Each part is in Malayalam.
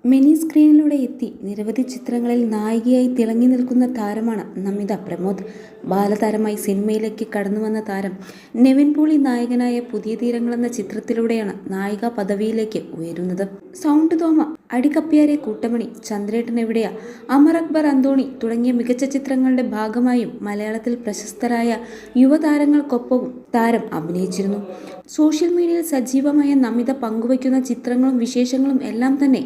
മിനി സ്ക്രീനിലൂടെ എത്തി നിരവധി ചിത്രങ്ങളിൽ നായികയായി തിളങ്ങി നിൽക്കുന്ന താരമാണ് നമിത പ്രമോദ്. ബാലതാരമായി സിനിമയിലേക്ക് കടന്നുവന്ന താരം നിവിൻ പോളി നായകനായ പുതിയ തീരങ്ങൾ എന്ന ചിത്രത്തിലൂടെയാണ് നായിക പദവിയിലേക്ക് ഉയരുന്നത്. സൗണ്ട് തോമ, അടികപ്പ്യാരെ കൂട്ടമണി, ചന്ദ്രേട്ടൻ എവിടെയാ, അമർ അക്ബർ അന്തോണി തുടങ്ങിയ മികച്ച ചിത്രങ്ങളുടെ ഭാഗമായും മലയാളത്തിൽ പ്രശസ്തരായ യുവതാരങ്ങൾക്കൊപ്പവും താരം അഭിനയിച്ചിരുന്നു. സോഷ്യൽ മീഡിയയിൽ സജീവമായ നമിത പങ്കുവയ്ക്കുന്ന ചിത്രങ്ങളും വിശേഷങ്ങളും എല്ലാം തന്നെ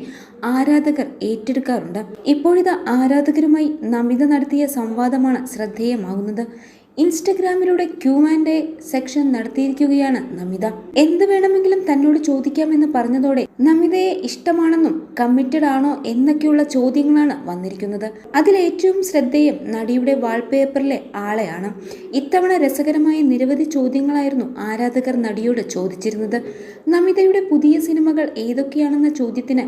ആരാധകർ ഏറ്റെടുക്കാറുണ്ട്. ഇപ്പോഴിത് ആരാധകരുമായി നമിത നടത്തിയ സംവാദമാണ് ശ്രദ്ധേയമാകുന്നത്. ഇൻസ്റ്റഗ്രാമിലൂടെ Q&A സെക്ഷൻ നടത്തിയിരിക്കുകയാണ് നമിത. എന്ത് വേണമെങ്കിലും തന്നോട് ചോദിക്കാമെന്ന് പറഞ്ഞതോടെ നമിതയെ ഇഷ്ടമാണെന്നും കമ്മിറ്റഡ് ആണോ എന്നൊക്കെയുള്ള ചോദ്യങ്ങളാണ് വന്നിരിക്കുന്നത്. അതിലേറ്റവും ശ്രദ്ധേയം നടിയുടെ വാൾപേപ്പറിലെ ആളെയാണ്. ഇത്തവണ രസകരമായ നിരവധി ചോദ്യങ്ങളായിരുന്നു ആരാധകർ നടിയോട് ചോദിച്ചിരുന്നത്. നമിതയുടെ പുതിയ സിനിമകൾ ഏതൊക്കെയാണെന്ന ചോദ്യത്തിന്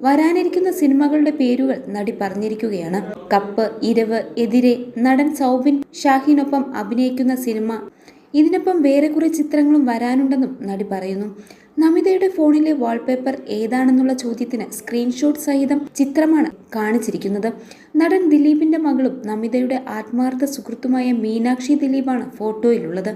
വരാനിരിക്കുന്ന സിനിമകളുടെ പേരുകൾ നടി പറഞ്ഞിരിക്കുകയാണ്. കപ്പ്, ഇരവ്, എതിരെ, നടൻ സൗബിൻ ഷാഹിനൊപ്പം അഭിനയിക്കുന്ന സിനിമ, ഇതിനൊപ്പം വേറെ കുറെ ചിത്രങ്ങളും വരാനുണ്ടെന്നും നടി പറയുന്നു. നമിതയുടെ ഫോണിലെ വാൾപേപ്പർ ഏതാണെന്നുള്ള ചോദ്യത്തിന് സ്ക്രീൻഷോട്ട് സഹിതം ചിത്രമാണ് കാണിച്ചിരിക്കുന്നത്. നടൻ ദിലീപിന്റെ മകളും നമിതയുടെ ആത്മാർത്ഥ സുഹൃത്തുമായ മീനാക്ഷി ദിലീപാണ് ഫോട്ടോയിലുള്ളത്.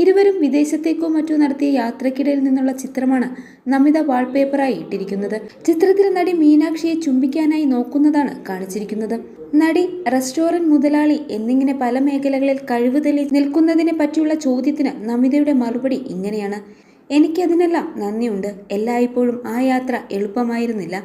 ഇരുവരും വിദേശത്തേക്കോ മറ്റോ നടത്തിയ യാത്രക്കിടയിൽ നിന്നുള്ള ചിത്രമാണ് നമിത വാൾപേപ്പറായി ഇട്ടിരിക്കുന്നത്. ചിത്രത്തിൽ നടി മീനാക്ഷിയെ ചുംബിക്കാനായി നോക്കുന്നതാണ് കാണിച്ചിരിക്കുന്നത്. നടി, റെസ്റ്റോറന്റ് മുതലാളി എന്നിങ്ങനെ പല മേഖലകളിൽ കഴിവ് തെളിയിച്ച് നിൽക്കുന്നതിനെ പറ്റിയുള്ള ചോദ്യത്തിന് നമിതയുടെ മറുപടി ഇങ്ങനെയാണ്: എനിക്കതിനെല്ലാം നന്ദിയുണ്ട്. എല്ലായ്പ്പോഴും ആ യാത്ര എളുപ്പമായിരുന്നില്ല.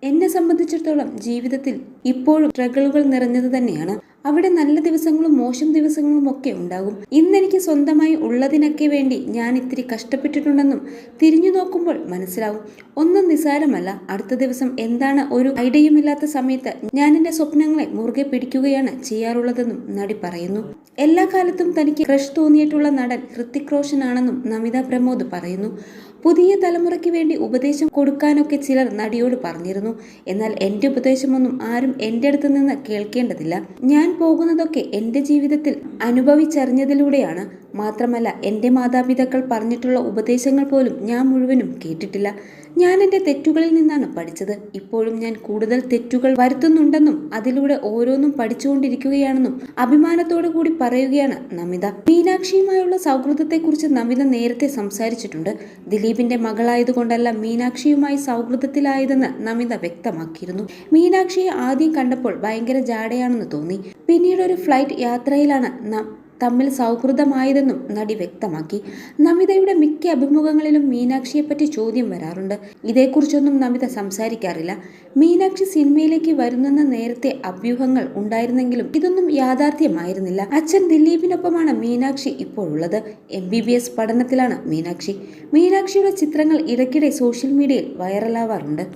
എന്നെ സംബന്ധിച്ചിടത്തോളം ജീവിതത്തിൽ ഇപ്പോഴും സ്ട്രഗിളുകൾ നിറഞ്ഞത് തന്നെയാണ്. അവിടെ നല്ല ദിവസങ്ങളും മോശം ദിവസങ്ങളും ഒക്കെ ഉണ്ടാകും. ഇന്നെനിക്ക് സ്വന്തമായി ഉള്ളതിനൊക്കെ വേണ്ടി ഞാൻ ഇത്തിരി കഷ്ടപ്പെട്ടിട്ടുണ്ടെന്നും തിരിഞ്ഞു നോക്കുമ്പോൾ മനസ്സിലാവും. ഒന്നും നിസ്സാരമല്ല. അടുത്ത ദിവസം എന്താണ് ഒരു ഐഡിയയുമില്ലാത്ത സമയത്ത് ഞാൻ എൻ്റെ സ്വപ്നങ്ങളെ മുറുകെ പിടിക്കുകയാണ് ചെയ്യാറുള്ളതെന്നും നടി പറയുന്നു. എല്ലാ കാലത്തും തനിക്ക് ക്രഷ് തോന്നിയിട്ടുള്ള നടൻ ഹൃത്തിക് റോഷൻ ആണെന്നും നമിത പ്രമോദ് പറയുന്നു. പുതിയ തലമുറയ്ക്ക് വേണ്ടി ഉപദേശം കൊടുക്കാനൊക്കെ ചിലർ നടിയോട് പറഞ്ഞിരുന്നു. എന്നാൽ എൻ്റെ ഉപദേശമൊന്നും ആരും എൻ്റെ അടുത്ത് നിന്ന് കേൾക്കേണ്ടതില്ല. ഞാൻ പോകുന്നതൊക്കെ എൻ്റെ ജീവിതത്തിൽ അനുഭവിച്ചറിഞ്ഞതിലൂടെയാണ്. മാത്രമല്ല, എൻ്റെ മാതാപിതാക്കൾ പറഞ്ഞിട്ടുള്ള ഉപദേശങ്ങൾ പോലും ഞാൻ മുഴുവനും കേട്ടിട്ടില്ല. ഞാൻ എൻ്റെ തെറ്റുകളിൽ നിന്നാണ് പഠിച്ചത്. ഇപ്പോഴും ഞാൻ കൂടുതൽ തെറ്റുകൾ വരുത്തുന്നുണ്ടെന്നും അതിലൂടെ ഓരോന്നും പഠിച്ചുകൊണ്ടിരിക്കുകയാണെന്നും അഭിമാനത്തോടു കൂടി പറയുകയാണ് നമിത. മീനാക്ഷിയുമായുള്ള സൗഹൃദത്തെക്കുറിച്ച് നമിത നേരത്തെ സംസാരിച്ചിട്ടുണ്ട്. ദിലീപിന്റെ മകളായതുകൊണ്ടല്ല മീനാക്ഷിയുമായി സൗഹൃദത്തിലായതെന്ന് നമിത വ്യക്തമാക്കിയിരുന്നു. മീനാക്ഷിയെ ആദ്യം കണ്ടപ്പോൾ ഭയങ്കര ജാടയാണെന്ന് തോന്നി. പിന്നീട് ഒരു ഫ്ലൈറ്റ് യാത്രയിലാണ് തമ്മിൽ സൗഹൃദമായതെന്നും നടി വ്യക്തമാക്കി. നമിതയുടെ മിക്ക അഭിമുഖങ്ങളിലും മീനാക്ഷിയെപ്പറ്റി ചോദ്യം വരാറുണ്ട്. ഇതേക്കുറിച്ചൊന്നും നമിത സംസാരിക്കാറില്ല. മീനാക്ഷി സിനിമയിലേക്ക് വരുന്നെന്ന നേരത്തെ അഭ്യൂഹങ്ങൾ ഉണ്ടായിരുന്നെങ്കിലും ഇതൊന്നും യാഥാർത്ഥ്യമായിരുന്നില്ല. അച്ഛൻ ദിലീപിനൊപ്പമാണ് മീനാക്ഷി ഇപ്പോഴുള്ളത്. MBBS പഠനത്തിലാണ് മീനാക്ഷി. മീനാക്ഷിയുടെ ചിത്രങ്ങൾ ഇടയ്ക്കിടെ സോഷ്യൽ മീഡിയയിൽ വൈറലാവാറുണ്ട്.